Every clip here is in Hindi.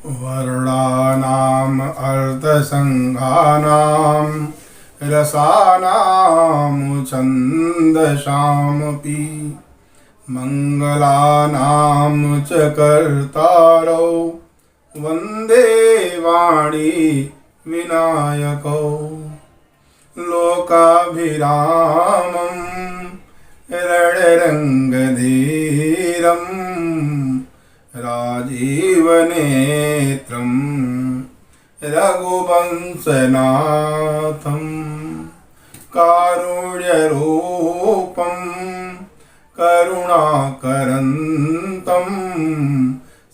वर्णानाम् अर्थसङ्घानां रसानां छन्दसामपि मङ्गलानां च कर्तारौ वन्दे वाणी विनायकौ लोकाभिरामं रणरङ्गधीरं राजीवनेत्रं रघुवंशनाथं कारुण्यरूपं करुणाकरन्तं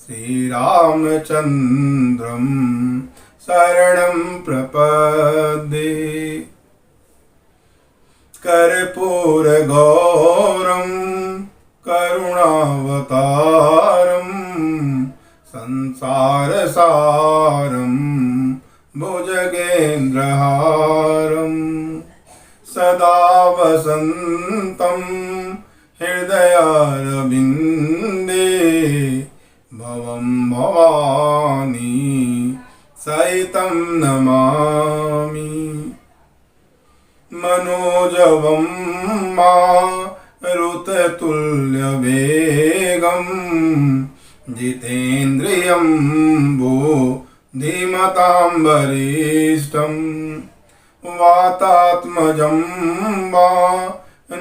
श्रीरामचन्द्रं शरणं प्रपद्ये। कर्पूरगौरं करुणावतारं संसारसारं भुजगेन्द्रहारं सदा वसन्तं हृदयारविन्दे भवं भवानी सहितं नमामि। मनोजवं मारुततुल्यवेगं जितेन्द्रियं बुद्धिमतां वरिष्ठं वातात्मजं वानरयूथमुख्यं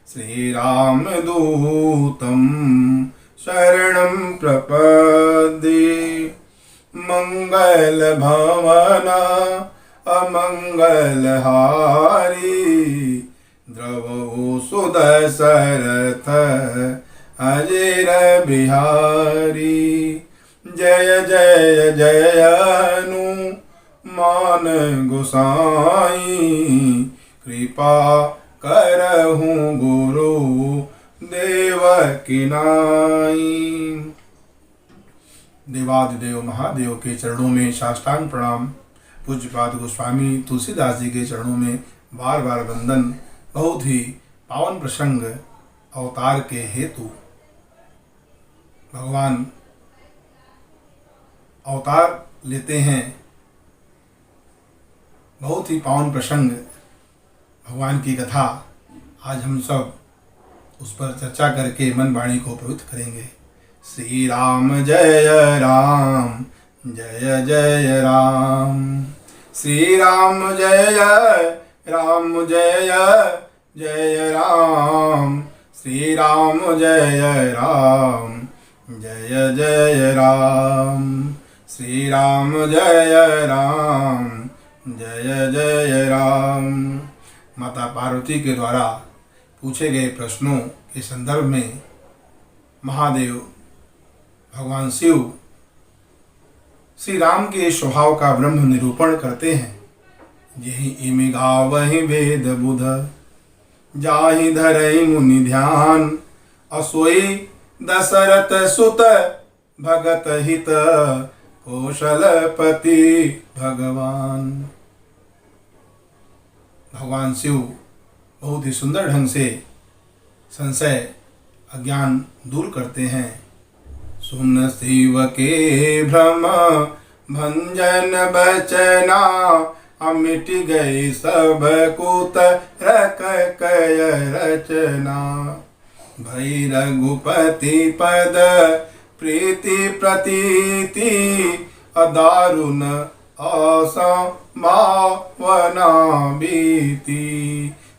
श्रीरामदूतं शरणं प्रपद्ये। मंगलभवन अमंगलहारी द्रवौ सुदशरथ अजिर बिहारी। जय जय जय हनुमान गोसाई कृपा करहु गुरु देव की नाई। देवादिदेव महादेव के चरणों में साष्टांग प्रणाम। पूज्यपाद गोस्वामी तुलसीदास जी के चरणों में बार बार वंदन। बहुत ही पावन प्रसंग अवतार के हेतु भगवान अवतार लेते हैं। बहुत ही पावन प्रसंग भगवान की कथा आज हम सब उस पर चर्चा करके मन वाणी को पवित्र करेंगे। श्री राम जय राम जय जय राम। श्री राम जय राम जय जय राम। श्री राम जय राम जय जय राम। श्री राम जय राम जय जय राम। माता पार्वती के द्वारा पूछे गए प्रश्नों के संदर्भ में महादेव भगवान शिव श्री राम के स्वभाव का ब्रह्म निरूपण करते हैं। यही इमि गावहि वेद बुध जाहि धरहि मुनि ध्यान। असोई दशरथ सुत भगत हित कौशलपति भगवान। भगवान शिव बहुत ही सुंदर ढंग से संशय अज्ञान दूर करते हैं। सुन शिव के भ्रम भंजन बचना अमिट गई सब कुत रक कय रचना। भई रघुपति पद प्रीति प्रतीति अदारुण असंभावना बीती।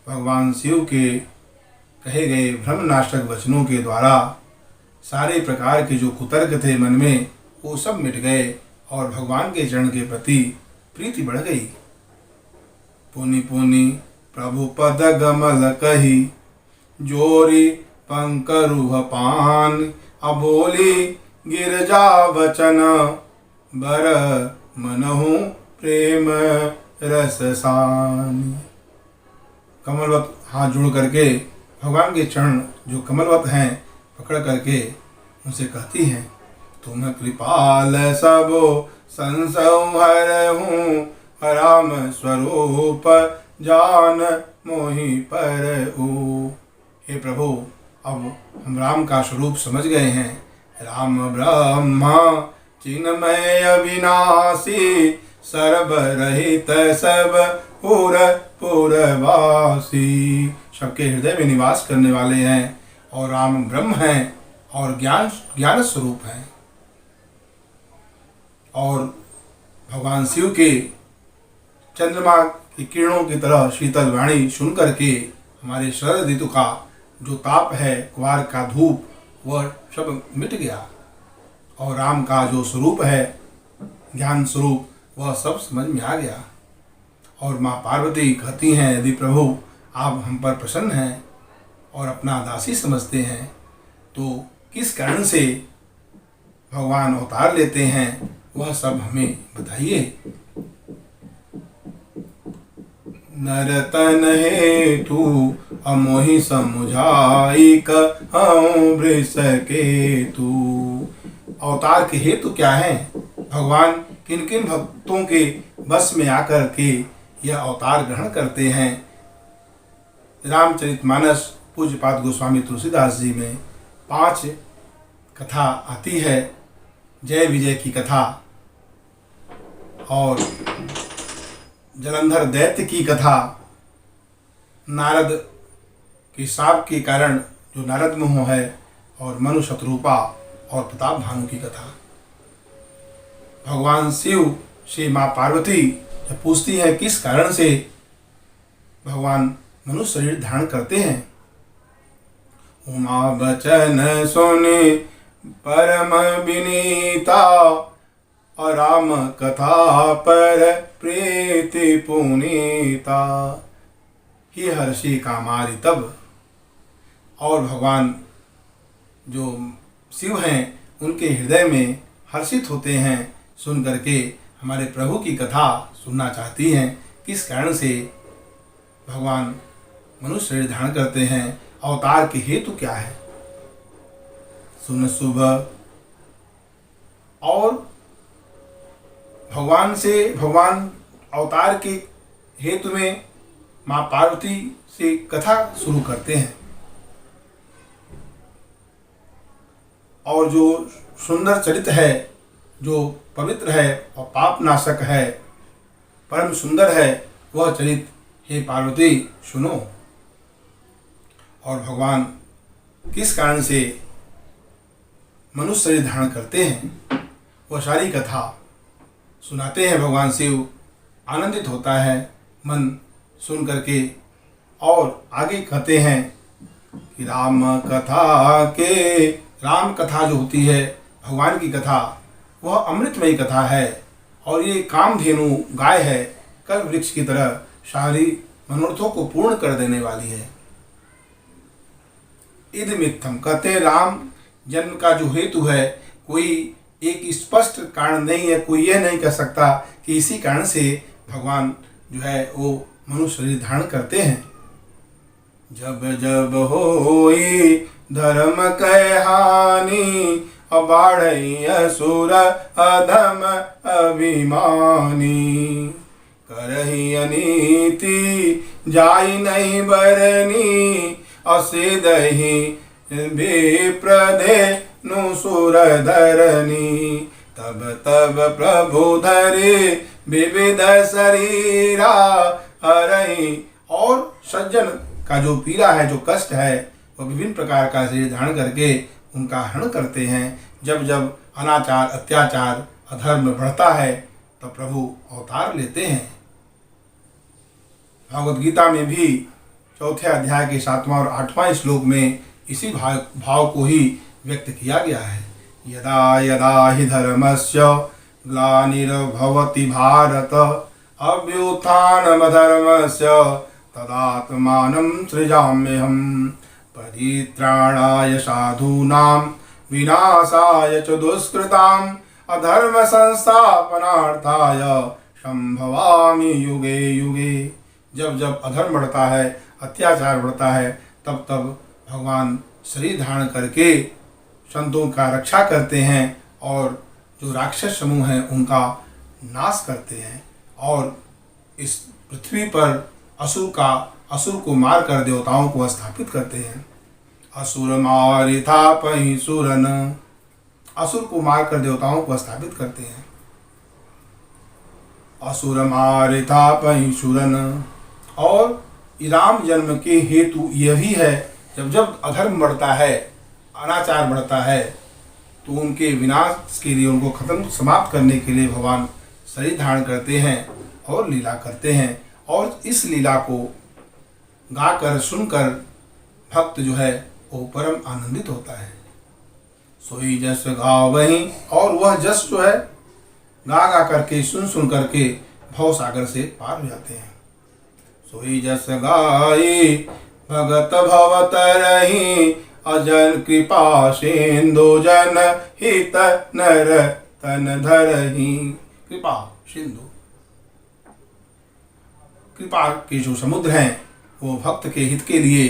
भगवान शिव के कहे गए भ्रमनाशक वचनों के द्वारा सारे प्रकार के जो कुतर्क थे मन में वो सब मिट गए और भगवान के चरण के प्रति प्रीति बढ़ गई। पुनि पुनि प्रभु पद गमल कही जोरी पंकरुह पान। अबोली गिरजा वचन बर मनहु प्रेम रससान। कमलवत हाथ जोड़ करके भगवान के चरण जो कमलवत हैं पकड़ करके उनसे कहती हैं, तुम कृपाल सबो संसंहरहूँ राम स्वरूप जान मोहि पर। हे प्रभु, अब हम राम का स्वरूप समझ गए हैं। राम ब्रह्म चिन्मय अविनाशी, सर्वरहित सब पुर पुरवासी। सबके हृदय में निवास करने वाले हैं और राम ब्रह्म हैं और ज्ञान स्वरूप हैं। और भगवान शिव के चंद्रमा की किरणों की तरह शीतल वाणी सुन करके हमारे शरद ऋतु का जो ताप है, कुवार का धूप, वह सब मिट गया और राम का जो स्वरूप है, ज्ञान स्वरूप, वह सब समझ में आ गया। और माँ पार्वती कहती हैं, यदि प्रभु आप हम पर प्रसन्न हैं और अपना दासी समझते हैं तो किस कारण से भगवान अवतार लेते हैं, वह सब हमें बताइए। नरतन हेतु अमोहि समुझाई कहूँ वृष केतु। अवतार के हेतु क्या है? भगवान किन किन भक्तों के बस में आकर के यह अवतार ग्रहण करते हैं। रामचरितमानस पूज्यपाद गोस्वामी तुलसीदास जी में 5 कथा आती है। जय विजय की कथा और जलंधर दैत्य की कथा, नारद के शाप के कारण जो नारद मोह है, और मनु शत्रुपा और प्रताप भानु की कथा। भगवान शिव से माँ पार्वती जब पूछती है किस कारण से भगवान मनुष्य शरीर धारण करते हैं। उमा बचन सुने परम विनीता, और राम कथा पर प्रीति पुनीता। ही हर्षि कामारि तब। और भगवान जो शिव हैं उनके हृदय में हर्षित होते हैं, सुन करके हमारे प्रभु की कथा सुनना चाहती हैं। किस कारण से भगवान मनुष्य शरीर धारण करते हैं, अवतार के हेतु क्या है। सुन सुबह। और भगवान अवतार के हेतु में माँ पार्वती से कथा शुरू करते हैं। और जो सुंदर चरित्र है, जो पवित्र है और पाप नाशक है, परम सुंदर है, वह चरित्र हे पार्वती सुनो। और भगवान किस कारण से मनुष्य शरीर धारण करते हैं, वह सारी कथा सुनाते हैं। भगवान शिव आनंदित होता है मन सुन करके, और आगे कहते हैं कि राम कथा जो होती है, भगवान की कथा, वह अमृतमयी कथा है। और ये कामधेनु गाय है, कल्प वृक्ष की तरह सारी मनोरथों को पूर्ण कर देने वाली है। इदमित्थम कहते राम जन्म का जो हेतु है, कोई एक स्पष्ट कारण नहीं है। कोई यह नहीं कह सकता कि इसी कारण से भगवान जो है वो मनुष्य शरीर धारण करते हैं। जब जब होई धर्म कह हानि, अबाढ़ई असुर अधम अभिमानी। करही अनीति जाई नहीं बरनी, असिदहि विप्रदे नुसुर धरनी। तब तब प्रभु धरे विविध शरीरा, हरई। और सज्जन का जो पीड़ा है, जो कष्ट है, वह विभिन्न प्रकार का शरीर धारण करके उनका हरण करते हैं। जब जब अनाचार, अत्याचार, अधर्म बढ़ता है, तब प्रभु अवतार लेते हैं। भगवद गीता में भी 4थे अध्याय के 7वां और 8वां श्लोक में इसी भाव को ही व्यक्त किया गया है। यदा यदा हि धर्मस्य ग्लानिर्भवति भारत, अभ्युत्थानमधर्मस्य तदात्मानं सृजाम्यहम्। परित्राणाय साधूनां विनाशाय च दुष्कृताम्, अधर्म संस्थापनार्थाय संभवामि युगे युगे। जब जब अधर्म बढ़ता है, अत्याचार बढ़ता है, तब तब भगवान शरीर धारण करके संतों का रक्षा करते हैं और जो राक्षस समूह हैं उनका नाश करते हैं। और इस पृथ्वी पर असुर को मार कर देवताओं को स्थापित करते हैं। असुर मारिथा पहि सुरन, असुर को मारकर देवताओं को स्थापित करते हैं। असुर मारे था पहिसुरन। और राम जन्म के हेतु यह भी है, जब जब अधर्म बढ़ता है, अनाचार बढ़ता है, तो उनके विनाश के लिए, उनको खत्म समाप्त करने के लिए भगवान शरीर धारण करते हैं और लीला करते हैं। और इस लीला को गाकर सुनकर भक्त जो है वो परम आनंदित होता है। सोई जस गावहीं, और वह जस जो है गा गा करके, सुन करके भव सागर से पार हो जाते हैं। सोई जस गाई भगत भव तरहि, अजन कृपा सिंधु जन हित नर तन धरहि। कृपा सिंधु, कृपा के जो समुद्र हैं वो भक्त के हित के लिए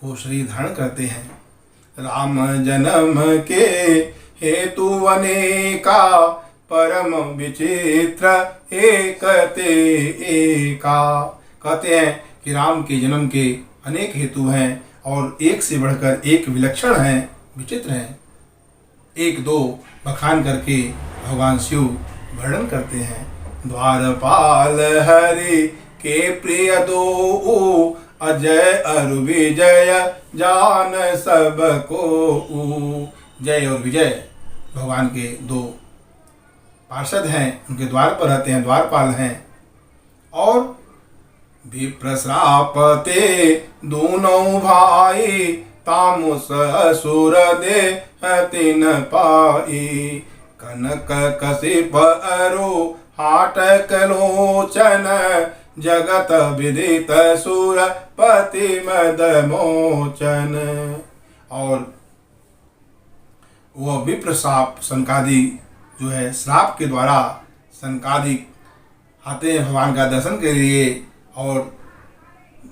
वो शरीर धारण करते हैं। राम जन्म के हेतु अनेका, परम विचित्र एक ते एका। कहते हैं कि राम के जन्म के अनेक हेतु हैं और एक से बढ़कर एक विलक्षण हैं, विचित्र हैं। एक दो बखान करके भगवान शिव वर्णन करते हैं। द्वारपाल हरि के प्रिय दो, अजय अरु विजय जान सब को। जय और विजय भगवान के दो पार्षद हैं, उनके द्वार पर रहते हैं, द्वारपाल हैं। और विप्रश्राप ते दोनों भाई, तामुस असुर दे तीन पाई। कनक कशिप अरु हाटक लोचन, जगत विदित सुर पति मद मोचन। और वह विप्रश्राप सनकादि जो है श्राप के द्वारा सनकादि आते हैं भगवान का दर्शन के लिए और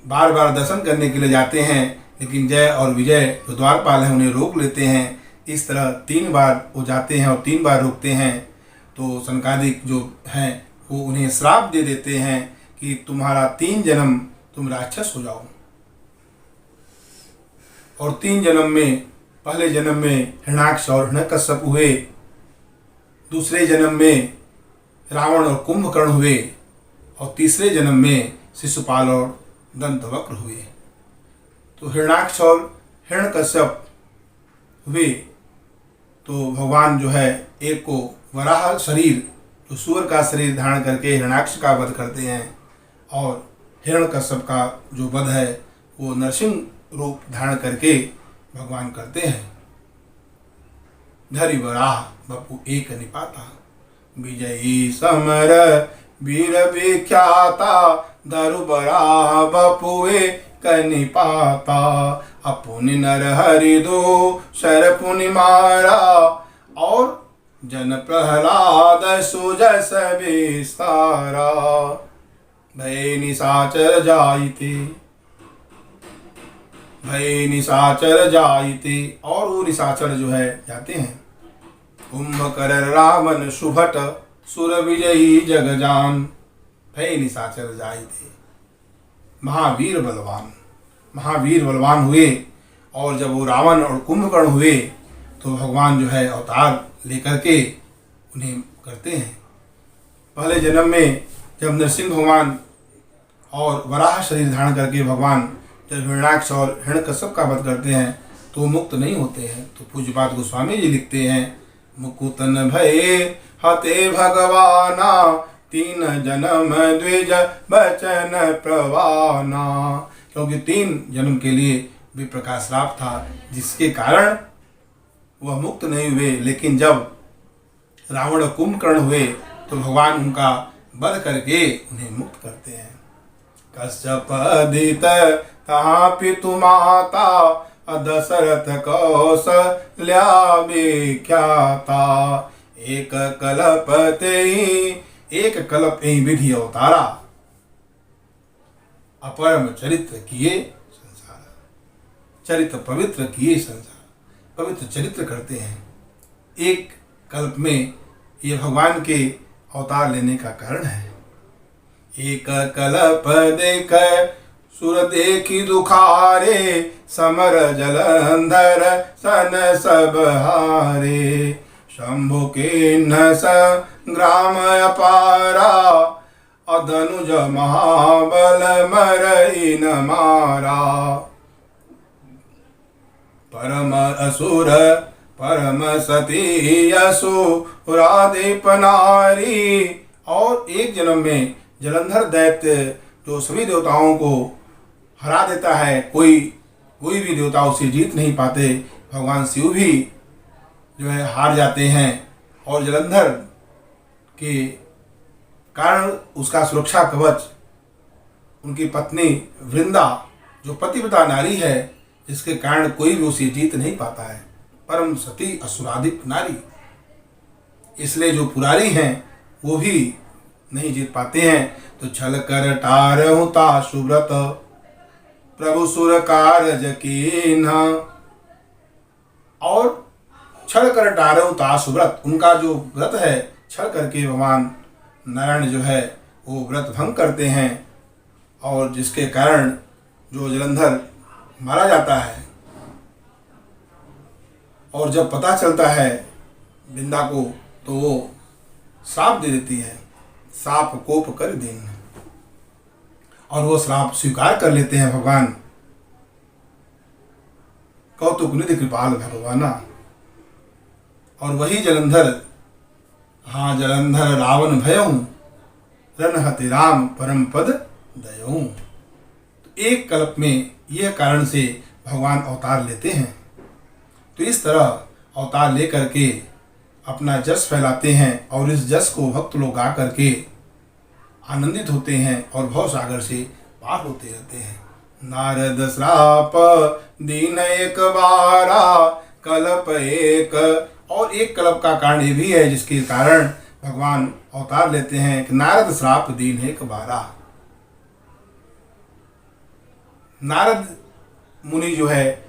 बार बार दर्शन करने के लिए जाते हैं, लेकिन जय और विजय जो द्वारपाल हैं उन्हें रोक लेते हैं। इस तरह 3 बार वो जाते हैं और 3 बार रोकते हैं। तो सनकादिक जो हैं वो उन्हें श्राप दे देते हैं कि तुम्हारा 3 जन्म तुम राक्षस हो जाओ। और 3 जन्म में, पहले जन्म में हिरण्याक्ष और हिरण्यकश्यप हुए, दूसरे जन्म में रावण और कुंभकर्ण हुए, और तीसरे जन्म में शिशुपाल और दंतवक्र हुए। तो हिरण्याक्ष और हिरण्यकश्यप हुए तो भगवान जो है एक को वराह शरीर, जो सूअर का शरीर धारण करके हिरण्याक्ष का वध करते हैं, और हिरण्यकश्यप का जो वध है वो नरसिंह रूप धारण करके भगवान करते हैं। धरि वराह बपु एक निपाता, विजयी समर वीर विख्याता, धरु वराह बपु एक निपाता। अपुनि नर हरि दो शर पुनि मारा, और जन प्रहलाद सुजस विस्तारा। भय निशाचर जाइते, भय निशाचर जाइते, और वो निशाचर जो है जाते हैं। कुंभकर रावण सुभट सुर विजयी जगजान। भय निशाचर जाइते, महावीर बलवान, महावीर बलवान हुए। और जब वो रावण और कुंभकर्ण हुए तो भगवान जो है अवतार लेकर के उन्हें करते हैं। पहले जन्म में जब नरसिंह भगवान और वराह शरीर धारण करके भगवान जब हिरण्याक्ष और हिरण्यकश्यप का वध करते हैं तो मुक्त नहीं होते हैं। तो पूज्यपाद गोस्वामी जी लिखते हैं, मुकुतन भये हते भगवाना, 3 जन्म द्विज बचन प्रवाना। क्योंकि 3 जन्म के लिए विप्र का श्राप था, जिसके कारण वह मुक्त नहीं हुए। लेकिन जब रावण और कुंभकर्ण हुए तो भगवान उनका वध करके उन्हें मुक्त करते हैं। कश्यप अदित तहाँ पितु माता, दशरथ कौशल्या विख्याता। एक कल्प तेहि, एक कल्प एहि विधि अवतारा, अपरम चरित्र किए संसार। चरित्र पवित्र किए संसार, पवित्र चरित्र करते हैं। एक कल्प में ये भगवान के अवतार लेने का कारण है। एक कल्प देख सुर देखी दुखारे, समर जलंधर सन सब हारे। शंभु किन्ह संग्राम अपारा, अधनुज महाबल मरई न मारा। परम असुर परम सती असुराधिप नारी। और एक जन्म में जलंधर दैत्य जो सभी देवताओं को हरा देता है, कोई भी देवता उसे जीत नहीं पाते। भगवान शिव भी जो है हार जाते हैं और जलंधर के कारण उसका सुरक्षा कवच उनकी पत्नी वृंदा जो पतिव्रता नारी है, जिसके कारण कोई भी उसे जीत नहीं पाता है। परम सती असुराधिप नारी, इसलिए जो पुरारी हैं वो भी नहीं जीत पाते हैं। तो छल कर टारहु तासु व्रत, प्रभु सुर कारज कीन्हा। और छल कर टारहु तासु व्रत, उनका जो व्रत है छल करके भगवान नारायण जो है वो व्रत भंग करते हैं, और जिसके कारण जो जलंधर मारा जाता है। और जब पता चलता है वृंदा को तो वो श्राप दे देती है, साप कोप कर दीन, और वो श्राप स्वीकार कर लेते हैं भगवान। कौतुक निधि कृपाल भगवाना। और वही जलंधर, हाँ जलंधर रावण भयऊ, रणहति राम परम पद दयऊ। तो एक कल्प में यह कारण से भगवान अवतार लेते हैं। तो इस तरह अवतार लेकर के अपना जस फैलाते हैं, और इस जस को भक्त लोग गा करके आनंदित होते हैं और भव सागर से पार होते रहते हैं। नारद श्राप दीन एक बारा, कल्प एक। और एक कल्प का कारण ये भी है जिसके कारण भगवान अवतार लेते हैं कि नारद श्राप दीन एक बारा। नारद मुनि जो है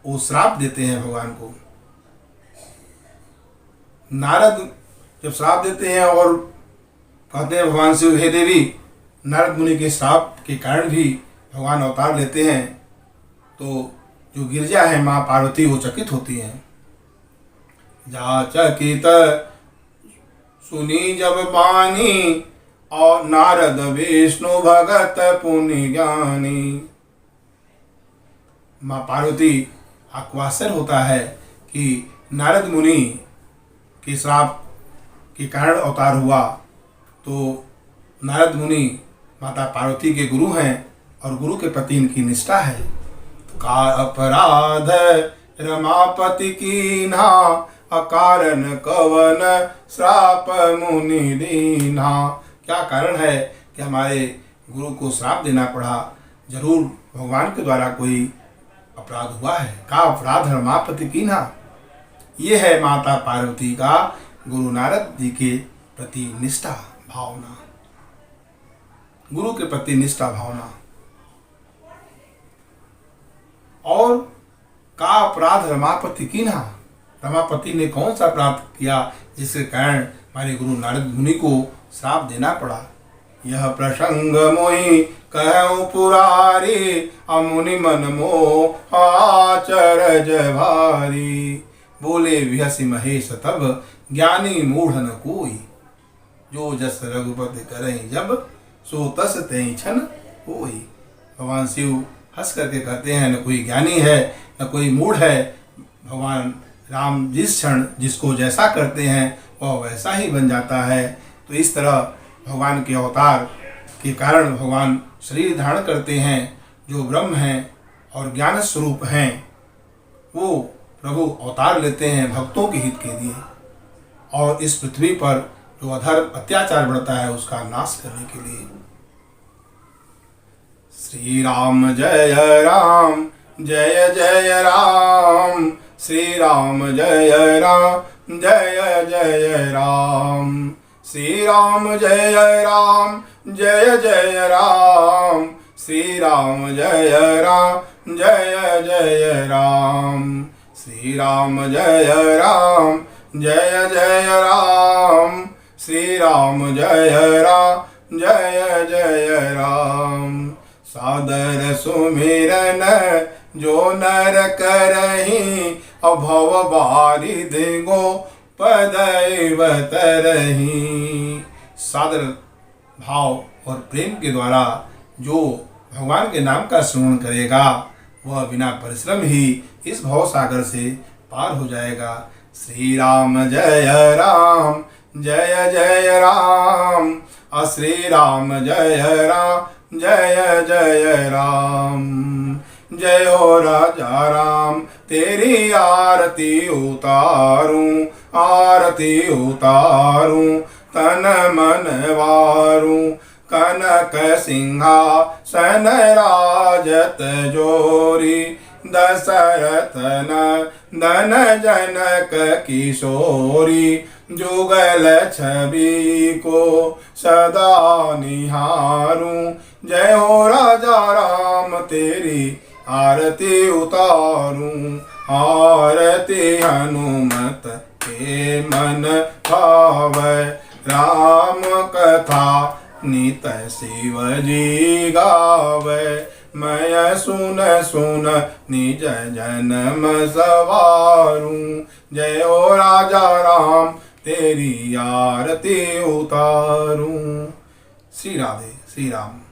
वो श्राप देते हैं भगवान को। नारद जब श्राप देते हैं और कहते हैं भगवान शिव हे देवी, नारद मुनि के श्राप के कारण भी भगवान अवतार लेते हैं। तो जो गिरजा है माँ पार्वती वो चकित होती हैं। जा चकित सुनी जब बानी, और नारद विष्णु भगत पुनि ज्ञानी। माँ पार्वती को आश्चर्य होता है कि नारद मुनि के श्राप के कारण अवतार हुआ। तो नारद मुनि माता पार्वती के गुरु हैं और गुरु के प्रति इनकी निष्ठा है। का अपराध रमापति कीन्हा, अकारण कवन श्राप मुनि दीन्हा। क्या कारण है कि हमारे गुरु को श्राप देना पड़ा? जरूर भगवान के द्वारा कोई अपराध हुआ है। का अपराध रमापति कीन्हा, ये है माता पार्वती का गुरु नारद जी के प्रति निष्ठा भावना, गुरु के प्रति निष्ठा भावना। और का अपराध रमापति कीन्हा, रमापति ने कौन सा अपराध किया जिसके कारण हमारे गुरु नारद मुनि को श्राप देना पड़ा? यह प्रसंग मोहि कहूँ पुरारी, अमुनि मन मोह आचरज भारी। बोले विहसी महेश तब, ज्ञानी मूढ़ न कोई। जो जस रघुपति करहि जब, सो तस तेहि छन होई। भगवान शिव हंस करके कहते हैं, न कोई ज्ञानी है न कोई मूढ़ है। भगवान राम जिस क्षण जिसको जैसा करते हैं वह वैसा ही बन जाता है। तो इस तरह भगवान के अवतार के कारण भगवान शरीर धारण करते हैं। जो ब्रह्म हैं और ज्ञान स्वरूप हैं वो प्रभु अवतार लेते हैं भक्तों के हित के लिए, और इस पृथ्वी पर जो अधर्म अत्याचार बढ़ता है उसका नाश करने के लिए। श्री राम जय राम जय जय राम, श्री राम जय राम जय जय राम, श्री राम जय राम जय जय राम, श्री राम जय राम जय जय राम, श्री राम जय राम जय जय राम, श्री राम जय राम जय जय राम। सादर सुमिरन जो नर करहि, अभव बारिधि गो पदैव तरहि। सादर भाव और प्रेम के द्वारा जो भगवान के नाम का श्रवण करेगा वह बिना परिश्रम ही इस भव सागर से पार हो जाएगा। श्री राम जय राम जय जय राम, श्री राम जय राम जय जय राम। जय हो राजा राम तेरी आरती उतारूं, आरती उतारूं तन मन वारूं। कनक सिंहासन राजत जोरी, दशरथ नंदन जनक किशोरी। जुगल छवि को सदा निहारूं, जय हो राजा राम तेरी आरती उतारूं। आरती हनुमत के मन भावै, राम कथा नित शिव जी गावै। मैं सुन सुन निज जन्म सवारूं, जय हो राजा राम तेरी आरती उतारूं। श्री राधे श्री राम।